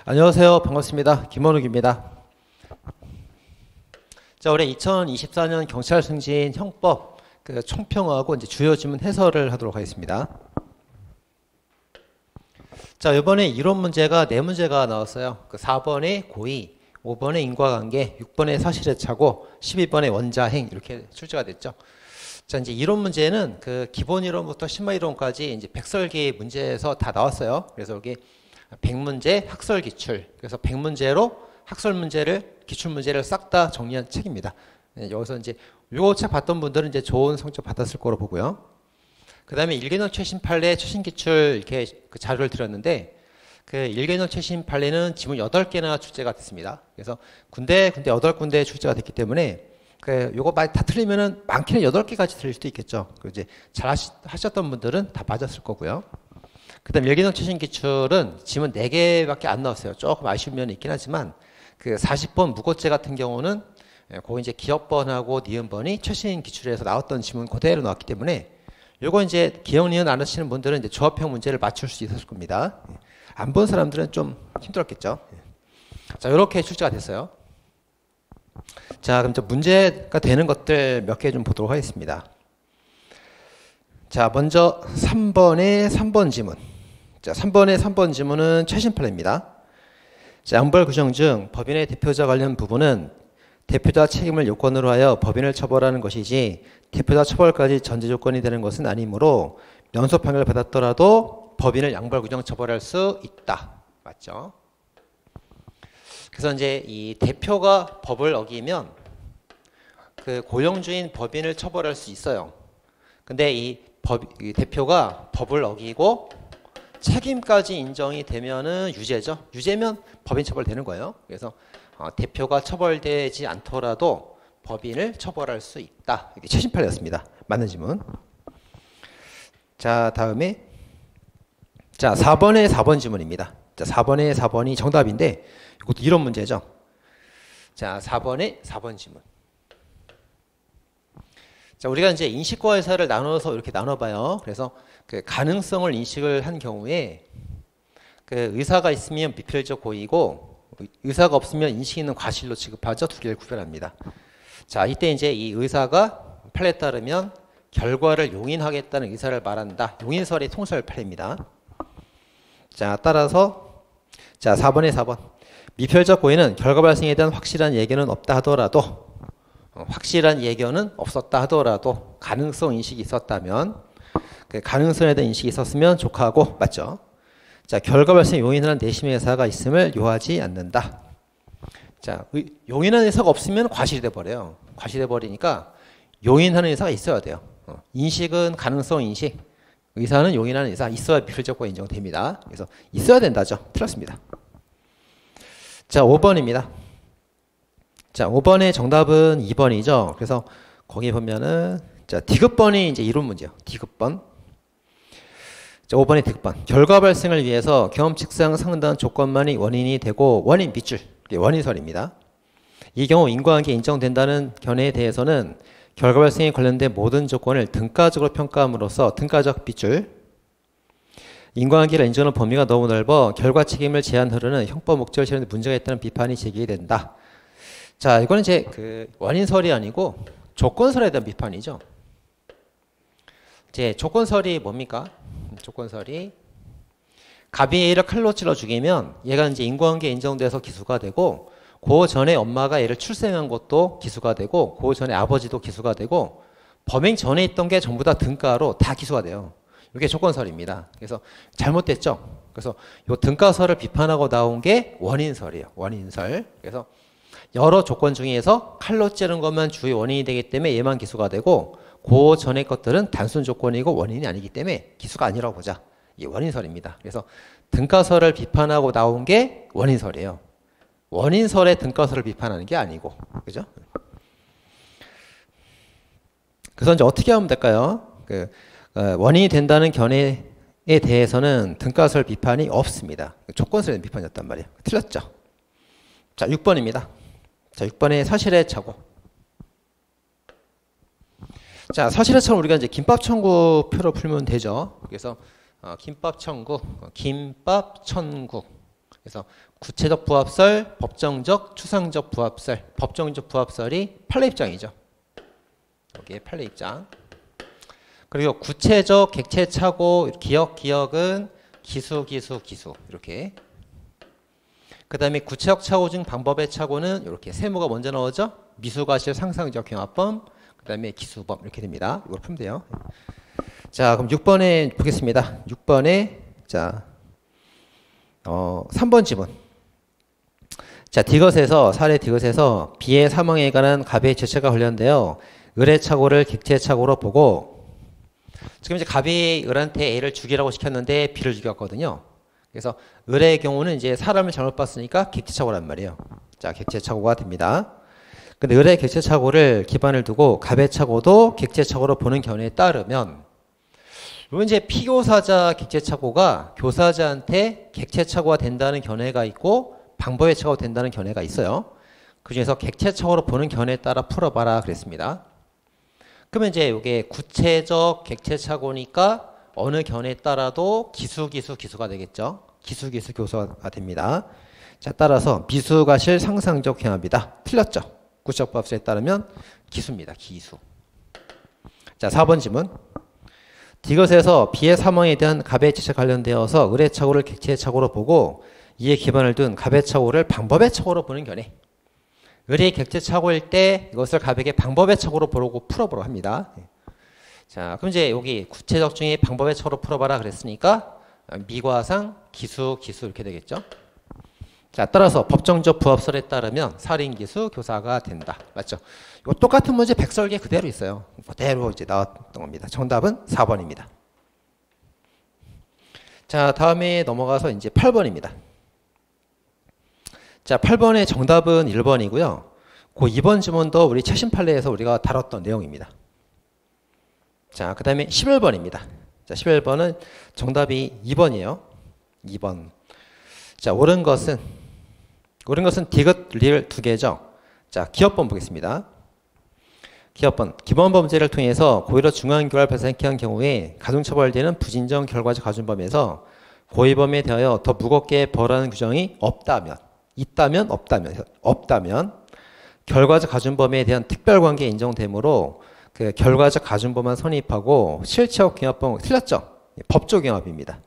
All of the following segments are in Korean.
안녕하세요. 반갑습니다. 김원욱입니다. 자, 올해 2024년 경찰 승진 형법 총평하고 이제 주요 지문 해설을 하도록 하겠습니다. 자, 이번에 이론 문제가 4문제가 나왔어요. 4번에 고의, 5번에 인과관계, 6번에 사실의 착오, 12번에 원자행 이렇게 출제가 됐죠. 자, 이제 이론 문제는 기본 이론부터 심화 이론까지 이제 백설기 문제에서 다 나왔어요. 그래서 여기 100문제 학설 기출. 그래서 100문제로 학설 문제를 기출 문제를 싹 다 정리한 책입니다. 여기서 이제 요 책 봤던 분들은 이제 좋은 성적 받았을 거로 보고요. 그다음에 일개념 최신 판례 최신 기출 이렇게 자료를 드렸는데 일개념 최신 판례는 지문 8개나 출제가 됐습니다. 그래서 군데 8군데 출제가 됐기 때문에 요거 다 틀리면은 많게는 8개까지 틀릴 수도 있겠죠. 이제 잘 하셨던 분들은 다 맞았을 거고요. 그 다음 일개념 최신 기출은 지문 4개밖에 안 나왔어요. 조금 아쉬운 면이 있긴 하지만 40번 무고죄 같은 경우는 거기 이제 기억번하고 니은번이 최신 기출에서 나왔던 지문 그대로 나왔기 때문에 요거 이제 기억 니은 안 하시는 분들은 이제 조합형 문제를 맞출 수 있었을 겁니다. 안 본 사람들은 좀 힘들었겠죠. 자, 요렇게 출제가 됐어요. 자, 그럼 문제가 되는 것들 몇 개 좀 보도록 하겠습니다. 자, 먼저 3번의 3번 지문. 자, 3번의 3번 지문은 최신 판례입니다. 자, 양벌 규정 중 법인의 대표자 관련 부분은 대표자 책임을 요건으로 하여 법인을 처벌하는 것이지 대표자 처벌까지 전제 조건이 되는 것은 아니므로 면소 판결을 받았더라도 법인을 양벌 규정 처벌할 수 있다. 맞죠? 그래서 이제 이 대표가 법을 어기면 고용주인 법인을 처벌할 수 있어요. 근데 이 대표가 법을 어기고 책임까지 인정이 되면은 유죄죠. 유죄면 법인 처벌되는 거예요. 그래서 대표가 처벌되지 않더라도 법인을 처벌할 수 있다. 이게 최신 판례였습니다. 맞는 지문. 자, 다음에 4번의 4번 지문입니다. 자, 4번의 4번이 정답인데 이것도 이론 문제죠. 자, 4번의 4번 지문. 자, 우리가 이제 인식과 의사를 나눠서 이렇게 나눠봐요. 그래서 가능성을 인식을 한 경우에 의사가 있으면 미필적 고의고 의사가 없으면 인식 있는 과실로 취급하죠. 두 개를 구별합니다. 자, 이때 이제 이 의사가 판례에 따르면 결과를 용인하겠다는 의사를 말한다. 용인설의 통설 판례입니다. 자, 따라서 4번에 4번. 미필적 고의는 결과 발생에 대한 확실한 예견은 없다 하더라도 확실한 예견은 없었다 하더라도 가능성 인식이 있었다면 가능성에 대한 인식이 있었으면 족하고 맞죠? 자, 결과 발생 용인하는 내심의 의사가 있음을 요하지 않는다. 자, 용인하는 의사가 없으면 과실이 돼버려요. 과실이 돼버리니까 용인하는 의사가 있어야 돼요. 인식은 가능성 인식, 의사는 용인하는 의사 있어야 미필적 고의 인정됩니다. 그래서 있어야 된다죠. 틀렸습니다. 자, 5번입니다. 자, 5번의 정답은 2번이죠. 그래서 거기 보면은 디귿번이 이제 이론 문제예요. 디귿번. 자, 5번의 디귿번. 결과 발생을 위해서 경험칙상 상당한 조건만이 원인이 되고 원인 밑줄. 원인설입니다. 이 경우 인과관계 인정된다는 견해에 대해서는 결과 발생에 관련된 모든 조건을 등가적으로 평가함으로써 등가적 빗줄. 인과관계를 인정하는 범위가 너무 넓어 결과 책임을 제한하려는 형법 목적을 실현에 문제가 있다는 비판이 제기된다. 자, 이거는 이제 원인설이 아니고 조건설에 대한 비판이죠. 이제 조건설이 뭡니까? 조건설이 갑이 A를 칼로 찔러 죽이면 얘가 이제 인과관계 인정돼서 기수가 되고 그 전에 엄마가 얘를 출생한 것도 기수가 되고 그 전에 아버지도 기수가 되고 범행 전에 있던 게 전부 다 등가로 다 기수가 돼요. 이게 조건설입니다. 그래서 잘못됐죠. 그래서 이 등가설을 비판하고 나온 게 원인설이에요. 원인설. 그래서 여러 조건 중에서 칼로 찌르는 것만 주의 원인이 되기 때문에 얘만 기수가 되고 그 전의 것들은 단순 조건이고 원인이 아니기 때문에 기수가 아니라고 보자. 이게 원인설입니다. 그래서 등가설을 비판하고 나온 게 원인설이에요. 원인설의 등가설을 비판하는 게 아니고, 그죠? 그래서 이제 어떻게 하면 될까요? 원인이 된다는 견해에 대해서는 등가설 비판이 없습니다. 조건설의 비판이었단 말이에요. 틀렸죠? 자, 6번입니다. 자, 6번의 사실의 착오. 자, 사실의 착오는 우리가 이제 김밥 천국 표로 풀면 되죠. 그래서 김밥 천국, 김밥 천국. 그래서 구체적 부합설, 법정적, 추상적 부합설. 법정적 부합설이 판례 입장이죠. 여기에 판례 입장. 그리고 구체적, 객체 착오, 기억은 기수 이렇게. 그 다음에 구체적 착오 중 방법의 착오는 이렇게 세모가 먼저 나오죠. 미수과실 상상적 경합범, 그 다음에 기수범 이렇게 됩니다. 이걸 풀면 돼요. 자, 그럼 6번에 보겠습니다. 6번에 자, 3번 지문. 자, 사례 디귿에서 B의 사망에 관한 갑의 죄체가 관련되어 을의 착오를 객체 착오로 보고, 지금 이제 갑이 을한테 A를 죽이라고 시켰는데 B를 죽였거든요. 그래서 을의 경우는 이제 사람을 잘못 봤으니까 객체 착오란 말이에요. 자, 객체 착오가 됩니다. 근데 을의 객체 착오를 기반을 두고 갑의 착오도 객체 착오로 보는 견해에 따르면, 이건 이제 피교사자 객체 착오가 교사자한테 객체 착오가 된다는 견해가 있고 방법의 착오가 된다는 견해가 있어요. 그 중에서 객체 착오로 보는 견해에 따라 풀어봐라 그랬습니다. 그러면 이제 이게 구체적 객체 착오니까 어느 견해에 따라도 기수가 되겠죠. 기수 교사가 됩니다. 자, 따라서 미수과실 상상적 경합이다. 틀렸죠. 구체적 부합설에 따르면 기수입니다. 기수. 자, 4번 지문. 디귿에서 B의 사망에 대한 갑의 죄체 관련되어서 을의 착오를 객체의 착오로 보고 이에 기반을 둔 갑의 착오를 방법의 착오로 보는 견해. 을이 객체 착오일 때 이것을 갑에게 방법의 착오로 보려고 풀어보려 합니다. 자, 그럼 이제 여기 구체적 중에 방법의 착오로 풀어봐라 그랬으니까 미과상 기수 이렇게 되겠죠. 자, 따라서 법정적 부합설에 따르면 살인기수 교사가 된다. 맞죠? 이거 똑같은 문제 백설계 그대로 있어요. 그대로 이제 나왔던 겁니다. 정답은 4번입니다. 자, 다음에 넘어가서 이제 8번입니다. 자, 8번의 정답은 1번이고요. 그 2번 지문도 우리 최신 판례에서 우리가 다뤘던 내용입니다. 자, 그 다음에 11번입니다. 자, 11번은 정답이 2번이에요. 2번. 자, 옳은 것은 디귿, 리을 두 개죠. 자, 기업번 보겠습니다. 기업번. 기본 범죄를 통해서 고의로 중한 결과를 발생케 한 경우에 가중처벌되는 부진정 결과적 가중범에서 고의범에 대하여 더 무겁게 벌하는 규정이 있다면 결과적 가중범에 대한 특별관계 인정되므로 그 결과적 가중범만 성립하고 실체적 경합범 틀렸죠? 법조 경합입니다.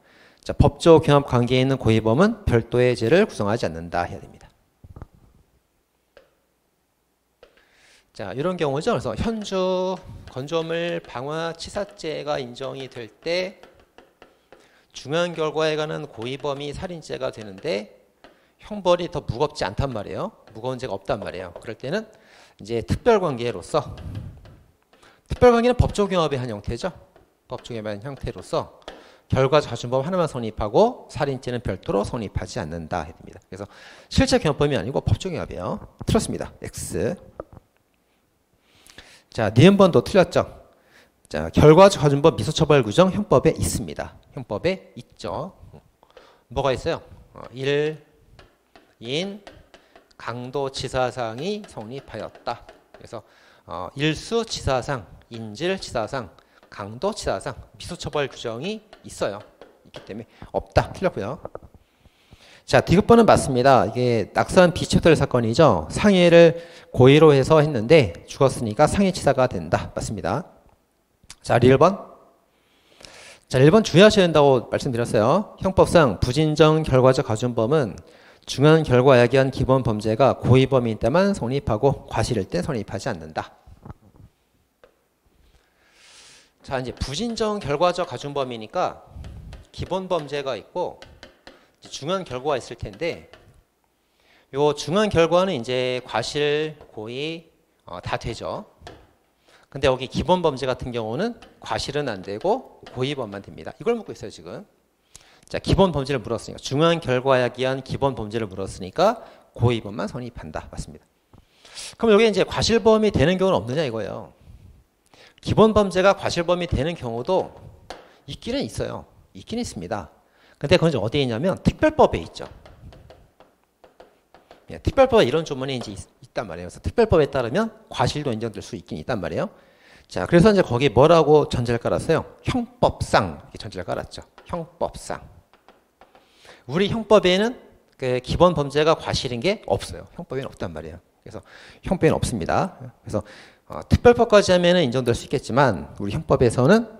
자, 법조 경합 관계에 있는 고의범은 별도의 죄를 구성하지 않는다 해야 됩니다. 자, 이런 경우죠. 그래서 현주, 건조물, 방화, 치사죄가 인정이 될 때 중한 결과에 관한 고의범이 살인죄가 되는데 형벌이 더 무겁지 않단 말이에요. 무거운 죄가 없단 말이에요. 그럴 때는 이제 특별관계로서, 특별관계는 법조경합의 한 형태죠. 법조경합의 한 형태로서 결과 가중범 하나만 성립하고 살인죄는 별도로 성립하지 않는다 해야 됩니다. 그래서 실체 경합범이 아니고 법조경합이에요. 틀렸습니다. X. 자, 니은번도 틀렸죠. 자, 결과적 가중범 미수처벌 규정 형법에 있습니다. 형법에 있죠. 뭐가 있어요? 1인 강도치사상이 성립하였다. 그래서 일수치사상, 인질치사상, 강도치사상, 미수처벌 규정이 있어요. 있기 때문에 없다. 틀렸고요. 자, 디귿번은 맞습니다. 이게 낙선 비체들 사건이죠. 상해를 고의로 해서 했는데 죽었으니까 상해치사가 된다. 맞습니다. 자, 1번. 자, 1번 주의하셔야 된다고 말씀드렸어요. 형법상 부진정 결과적 가중범은 중한 결과 야기한 기본 범죄가 고의범일 때만 성립하고 과실일 때 성립하지 않는다. 자, 이제 부진정 결과적 가중범이니까 기본 범죄가 있고 중한 결과가 있을 텐데, 요 중한 결과는 이제 과실, 고의 다 되죠. 근데 여기 기본 범죄 같은 경우는 과실은 안 되고 고의범만 됩니다. 이걸 묻고 있어요, 지금. 자, 기본 범죄를 물었으니까, 중한 결과 야기한 기본 범죄를 물었으니까 고의범만 성립한다. 맞습니다. 그럼 여기 이제 과실범이 되는 경우는 없느냐 이거예요. 기본 범죄가 과실범이 되는 경우도 있기는 있어요. 있긴 있습니다. 근데 그건 어디에 있냐면 특별법에 있죠. 예, 특별법에 이런 조문이 이제 있단 말이에요. 그래서 특별법에 따르면 과실도 인정될 수 있긴 있단 말이에요. 자, 그래서 이제 거기 뭐라고 전제를 깔았어요? 형법상 이렇게 전제를 깔았죠. 형법상. 우리 형법에는 그 기본 범죄가 과실인 게 없어요. 형법에는 없단 말이에요. 그래서 형법에는 없습니다. 그래서 특별법까지 하면은 인정될 수 있겠지만 우리 형법에서는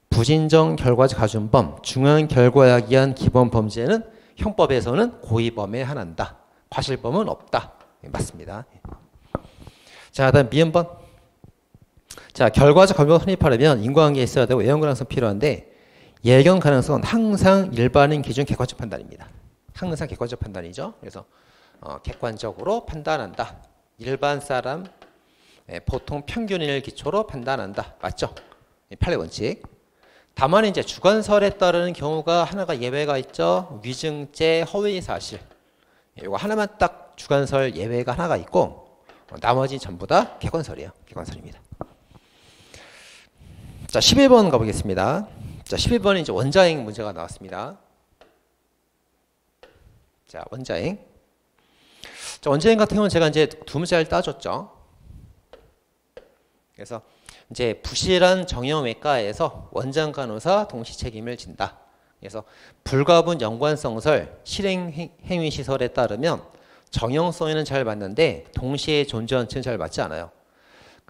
부진정 결과적 가중범, 중한 결과에 의한 기본 범죄는 형법에서는 고의범에 한한다. 과실범은 없다. 맞습니다. 자, 다음 미음번. 자, 결과적 가중범 성립하려면 인과관계 있어야 되고 예견 가능성 필요한데 예견 가능성은 항상 일반인 기준 객관적 판단입니다. 항상 객관적 판단이죠. 그래서 객관적으로 판단한다. 일반 사람, 보통 평균인을 기초로 판단한다. 맞죠? 판례 원칙. 다만 이제 주관설에 따르는 경우가 하나가 예외가 있죠. 위증죄, 허위사실. 이거 하나만 딱 주관설 예외가 하나가 있고 나머지 전부 다 객관설이에요. 객관설입니다. 자, 11번 가보겠습니다. 자, 11번은 이제 원자행 문제가 나왔습니다. 자, 원자행. 자, 원자행 같은 경우는 제가 이제 두 문제를 따졌죠. 그래서 이제 부실한 정형외과에서 원장 간호사 동시 책임을 진다. 그래서 불가분 연관성설 실행행위 시설에 따르면 정형성에는 잘 맞는데 동시에 존재한 층은 잘 맞지 않아요.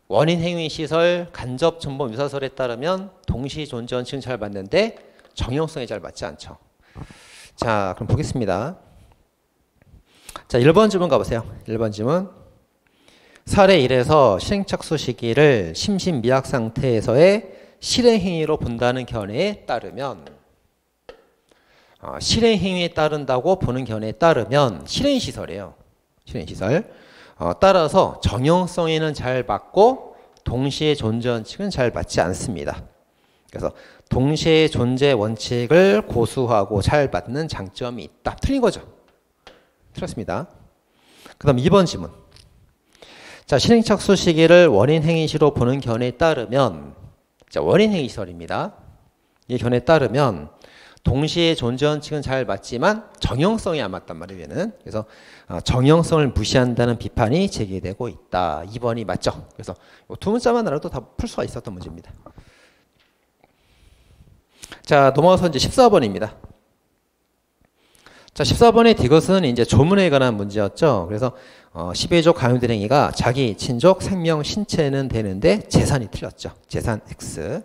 원인 행위 시설 간접 전범 유사설에 따르면 동시 존재한 층은 잘 맞는데 정형성에 잘 맞지 않죠. 자, 그럼 보겠습니다. 자, 1번 질문 가보세요. 1번 질문. 사례 1에서 실행착수 시기를 심신미약 상태에서의 실행행위로 본다는 견해에 따르면 실행행위에 따른다고 보는 견해에 따르면 실행시설이에요. 실행시설. 따라서 정형성에는 잘 맞고 동시에 존재 원칙은 잘 맞지 않습니다. 그래서 동시에 존재 원칙을 고수하고 잘 맞는 장점이 있다. 틀린 거죠. 틀렸습니다. 그 다음 2번 질문. 자, 실행착수 시기를 원인행위시로 보는 견해에 따르면, 자, 원인행위시설입니다. 이 견해에 따르면 동시에 존재 원칙은 잘 맞지만 정형성이 안 맞단 말이에요. 얘는. 그래서 정형성을 무시한다는 비판이 제기되고 있다. 2번이 맞죠. 그래서 두 문자만 알아도 다 풀 수가 있었던 문제입니다. 자, 넘어가서 이제 14번입니다. 자, 14번의 이것은 이제 조문에 관한 문제였죠. 그래서 11조 강요대행위가 자기 친족 생명 신체는 되는데 재산이 틀렸죠. 재산 X.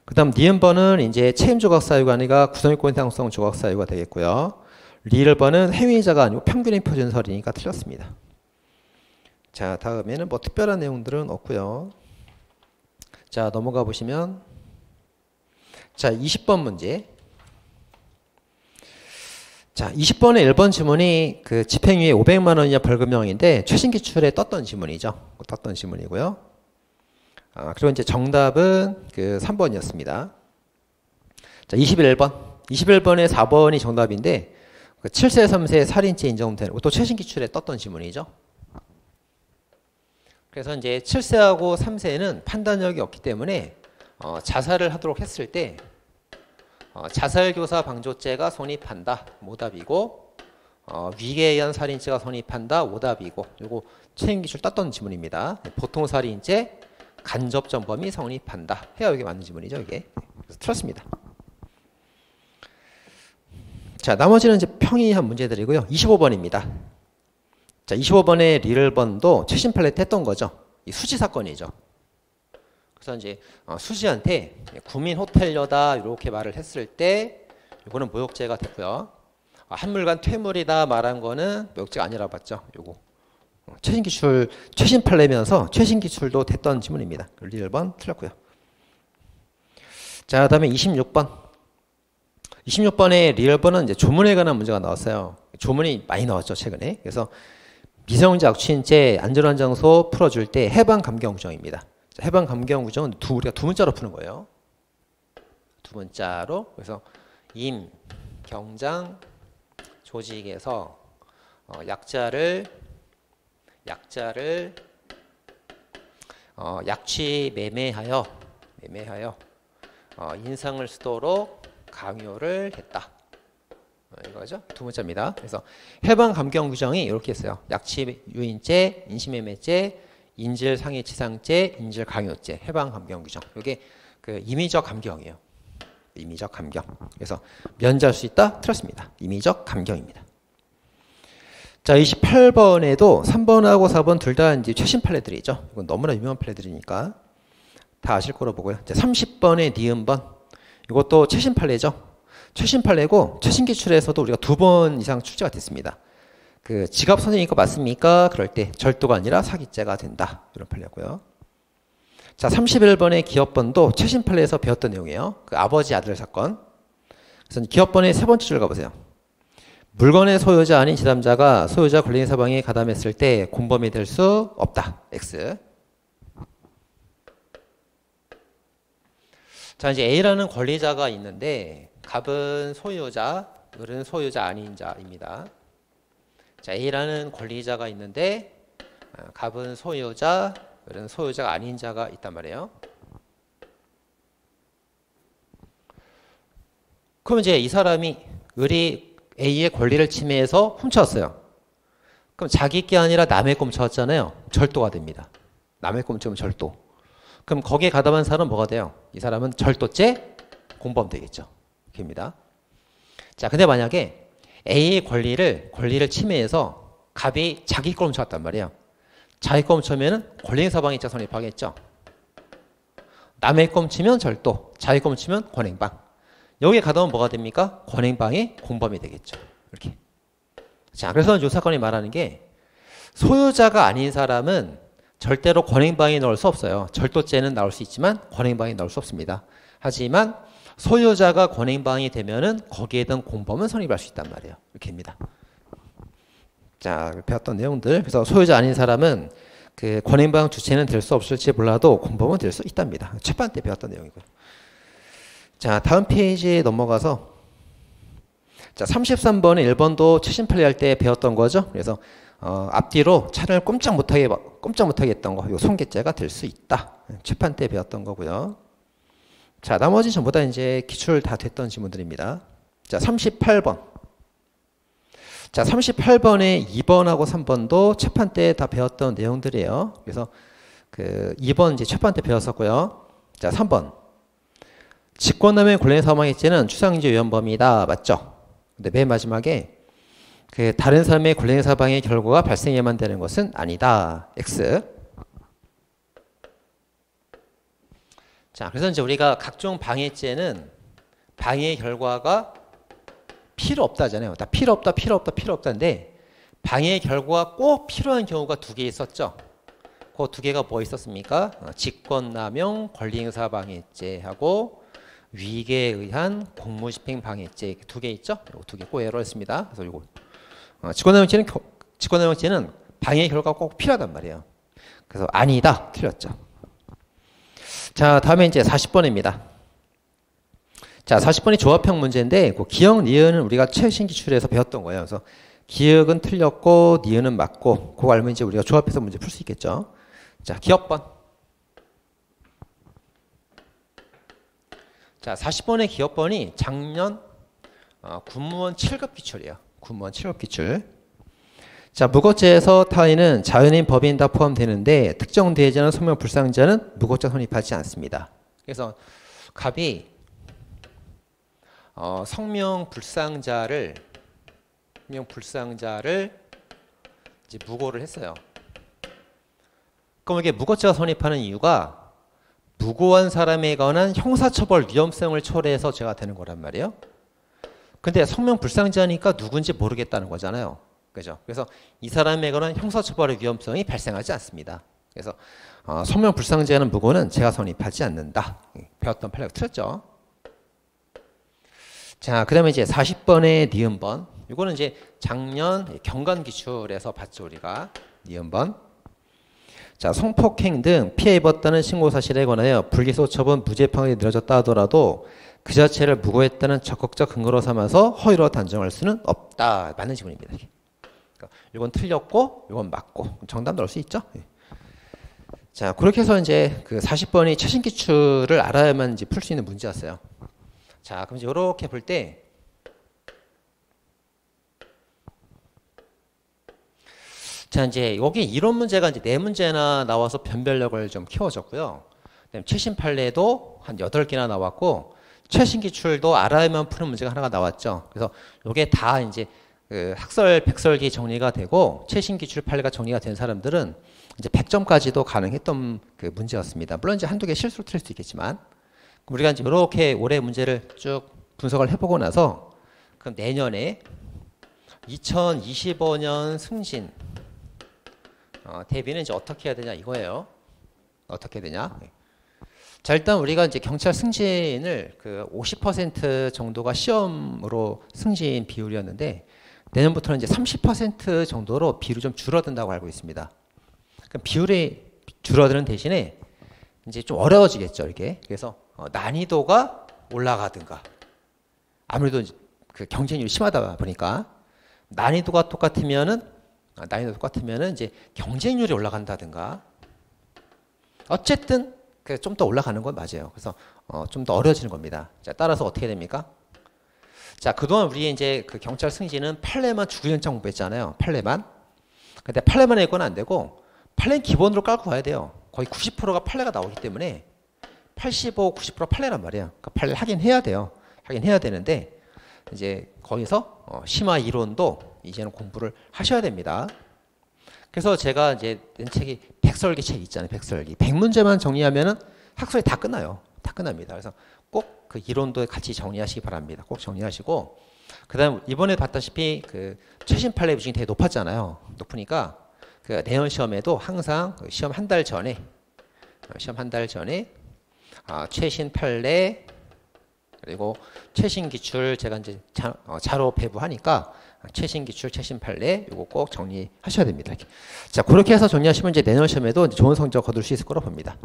그 다음 니은번은 이제 책임 조각 사유가 아니라 구성요건 해당성 조각 사유가 되겠고요. 리을번은 행위자가 아니고 평균의 표준설이니까 틀렸습니다. 자, 다음에는 뭐 특별한 내용들은 없고요. 자, 넘어가 보시면 자, 20번 문제. 자, 20번의 1번 지문이 그 집행유예 500만 원 이하 벌금형인데 최신 기출에 떴던 지문이죠. 떴던 지문이고요. 그리고 이제 정답은 그 3번이었습니다. 자, 21번. 21번에 4번이 정답인데 그 7세, 3세 살인죄 인정되는 또 최신 기출에 떴던 지문이죠. 그래서 이제 7세하고 3세는 판단력이 없기 때문에 자살을 하도록 했을 때 자살교사 방조죄가 성립한다. 오답이고 위계에 의한 살인죄가 성립한다. 오답이고 요거 최신 기출 땄던 지문입니다. 보통 살인죄 간접 전범이 성립한다. 해야 이게 맞는 지문이죠. 이게. 그래서 틀렸습니다. 자, 나머지는 이제 평이한 문제들이고요. 25번입니다. 자, 25번의 리을번도 최신 판례 했던 거죠. 이 수지 사건이죠. 그래서 이제 수지한테 구민 호텔녀다 이렇게 말을 했을 때 이거는 모욕죄가 됐고요. 한물간 퇴물이다 말한 거는 모욕죄가 아니라 봤죠. 요거 최신 기출 최신 판례면서 최신 기출도 됐던 지문입니다. 리을번 틀렸고요. 자, 그다음에 26번. 26번의 리을번은 이제 조문에 관한 문제가 나왔어요. 조문이 많이 나왔죠, 최근에. 그래서 미성년자 악취인죄 안전한 장소 풀어줄 때 해방 감경 규정입니다. 해방 감경 규정은 우리가 두 문자로 푸는 거예요. 두 문자로. 그래서 임, 경장, 조직에서 약자를 약취 매매하여 인상을 쓰도록 강요를 했다. 이거죠. 두 문자입니다. 그래서 해방 감경 규정이 이렇게 했어요. 약취 유인죄, 인신매매죄, 인질 상해치상죄, 인질 강요죄, 해방 감경 규정. 이게 그 임의적 감경이에요. 임의적 감경. 그래서 면제할 수 있다? 틀렸습니다. 임의적 감경입니다. 자, 28번에도 3번하고 4번 둘 다 이제 최신 판례들이죠. 이건 너무나 유명한 판례들이니까 다 아실 거로 보고요. 자, 30번의 니은번. 이것도 최신 판례죠. 최신 판례고 최신 기출에서도 우리가 2번 이상 출제가 됐습니다. 그 지갑 선생님 거 맞습니까? 그럴 때 절도가 아니라 사기죄가 된다. 이런 판례고요. 자, 31번의 기업번도 최신 판례에서 배웠던 내용이에요. 그 아버지 아들 사건. 그래서 기업번의 세 번째 줄 가보세요. 물건의 소유자 아닌 제3자가 소유자 권리인 사방에 가담했을 때 공범이 될 수 없다. X. 자, 이제 A라는 권리자가 있는데 갑은 소유자, 을은 소유자 아닌 자입니다. 자, A라는 권리자가 있는데 갑은 소유자, 을은 소유자가 아닌 자가 있단 말이에요. 그럼 이제 이 사람이 을이 A의 권리를 침해해서 훔쳤어요. 그럼 자기 게 아니라 남의 거 훔쳐왔잖아요. 절도가 됩니다. 남의 거 훔치면 절도. 그럼 거기에 가담한 사람은 뭐가 돼요? 이 사람은 절도죄 공범 되겠죠. 입니다. 자, 근데 만약에 A의 권리를 침해해서 갑이 자기 걸 훔쳐왔단 말이에요. 자기 걸 훔치면은 권리행사방해죄 성립하겠죠. 남의 걸 훔치면 절도, 자기 걸 훔치면 권행방. 여기에 가담은 뭐가 됩니까? 권행방의 공범이 되겠죠. 이렇게. 자, 그래서 이 사건이 말하는 게 소유자가 아닌 사람은 절대로 권행방에 넣을 수 없어요. 절도죄는 나올 수 있지만 권행방에 넣을 수 없습니다. 하지만 소유자가 권행방이 되면은 거기에 대한 공범은 성립할 수 있단 말이에요. 이렇게입니다. 자, 배웠던 내용들. 그래서 소유자 아닌 사람은 그 권행방 주체는 될 수 없을지 몰라도 공범은 될 수 있답니다. 첫판 때 배웠던 내용이고요. 자, 다음 페이지에 넘어가서 자, 33번에 1번도 최신 판례할 때 배웠던 거죠. 그래서 앞뒤로 차를 꼼짝 못하게 했던 거, 요 손괴죄가 될 수 있다. 최판 때 배웠던 거고요. 자, 나머지 전부 다 이제 기출 다 됐던 지문들입니다. 자, 38번. 자, 38번에 2번하고 3번도 최판 때 다 배웠던 내용들이에요. 그래서 그 2번 이제 최판 때 배웠었고요. 자, 3번. 직권남용 권리행 사망해죄는 추상인지 위헌범이다. 맞죠? 근데 맨 마지막에 그 다른 사람의 권리행 사방의 결과가 발생해야만 되는 것은 아니다. X. 자, 그래서 이제 우리가 각종 방해죄는 방해의 결과가 필요 없다잖아요. 다 필요 없다인데 방해의 결과가 꼭 필요한 경우가 2개 있었죠. 그 2개가 뭐 있었습니까? 직권남용 권리행사 방해죄하고 위계에 의한 공무집행 방해죄 2개 있죠. 2개 꼭 예로했습니다. 그래서 이거 직권남용죄는 방해의 결과가 꼭 필요하단 말이에요. 그래서 아니다. 틀렸죠. 자, 다음에 이제 40번입니다. 자, 40번이 조합형 문제인데 그 기역, 니은은 우리가 최신 기출에서 배웠던 거예요. 그래서 기역은 틀렸고 니은은 맞고 그거 알면 이제 우리가 조합해서 문제 풀 수 있겠죠. 자, 기역번. 자, 40번의 기역번이 작년 군무원 7급 기출이에요. 군무원 7급 기출. 자, 무고죄에서 타인은 자연인, 법인 다 포함되는데 특정 대해자는 성명 불상자는 무고죄 성립하지 않습니다. 그래서 갑이 성명 불상자를 이제 무고를 했어요. 그럼 이게 무고죄가 성립하는 이유가 무고한 사람에 관한 형사처벌 위험성을 초래해서 죄가 되는 거란 말이에요. 근데 성명 불상자니까 누군지 모르겠다는 거잖아요. 그죠? 그래서 이 사람에 관한 형사처벌의 위험성이 발생하지 않습니다. 그래서 성명 불상자는 무고는 죄가 성립하지 않는다. 배웠던 판례가 틀렸죠. 자, 그 다음에 이제 40번의 니은번. 이거는 이제 작년 경관 기출에서 봤죠, 우리가. 니은번. 자, 성폭행 등 피해 입었다는 신고 사실에 관하여 불기소 처분 무죄 판결이 내려졌다 하더라도 그 자체를 무고했다는 적극적 근거로 삼아서 허위로 단정할 수는 없다. 맞는 지문입니다. 그러니까 이건 틀렸고 이건 맞고 정답 넣을 수 있죠. 자, 그렇게 해서 이제 그 40번이 최신 기출을 알아야만 이제 풀 수 있는 문제였어요. 자, 그럼 이제 이렇게 볼 때 자, 이제 여기 이론 문제가 이제 4문제나 나와서 변별력을 좀 키워줬고요. 그다음에 최신 판례도 한 8개나 나왔고 최신 기출도 알아야만 푸는 문제가 하나가 나왔죠. 그래서 이게 다 이제 그 학설 100설기 정리가 되고 최신 기출 판례가 정리가 된 사람들은 이제 100점까지도 가능했던 그 문제였습니다. 물론 이제 한두 개 실수로 틀릴 수도 있겠지만 우리가 이제 이렇게 올해 문제를 쭉 분석을 해보고 나서 그럼 내년에 2025년 승진 대비는 이제 어떻게 해야 되냐 이거예요. 어떻게 되냐? 자, 일단 우리가 이제 경찰 승진을 그 50% 정도가 시험으로 승진 비율이었는데 내년부터는 이제 30% 정도로 비율이 좀 줄어든다고 알고 있습니다. 그럼 비율이 줄어드는 대신에 이제 좀 어려워지겠죠, 이게. 그래서 난이도가 올라가든가. 아무래도 그 경쟁률이 심하다 보니까 난이도가 똑같으면은 이제 경쟁률이 올라간다든가. 어쨌든 좀 더 올라가는 건 맞아요. 그래서 좀 더 어려워지는 겁니다. 자, 따라서 어떻게 됩니까? 자, 그동안 우리 이제 그 경찰 승진은 판례만 주구장창 공부했잖아요. 판례만. 근데 판례만 읽고는 안 되고 판례는 기본으로 깔고 가야 돼요. 거의 90%가 판례가 나오기 때문에 85, 90% 판례란 말이에요. 그러니까 판례를 하긴 해야 돼요. 하긴 해야 되는데 이제 거기서 심화 이론도 이제는 공부를 하셔야 됩니다. 그래서 제가 이제 낸 책이 백설기 책 있잖아요. 백설기. 100문제만 정리하면은 학설이 다 끝나요. 다 끝납니다. 그래서 꼭 그 이론도 같이 정리하시기 바랍니다. 꼭 정리하시고 그다음 이번에 봤다시피 그 최신 판례 비중이 되게 높았잖아요. 높으니까 그 내년 시험에도 항상 시험 한 달 전에 최신 판례 그리고 최신 기출 제가 이제 자료 배부하니까 최신 기출, 최신 판례 이거 꼭 정리하셔야 됩니다. 이렇게. 자, 그렇게 해서 정리하시면 이제 내년 시험에도 이제 좋은 성적 거둘 수 있을 거라고 봅니다.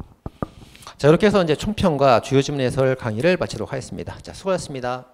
자, 이렇게 해서 이제 총평과 주요 지문 해설 강의를 마치도록 하겠습니다. 자, 수고하셨습니다.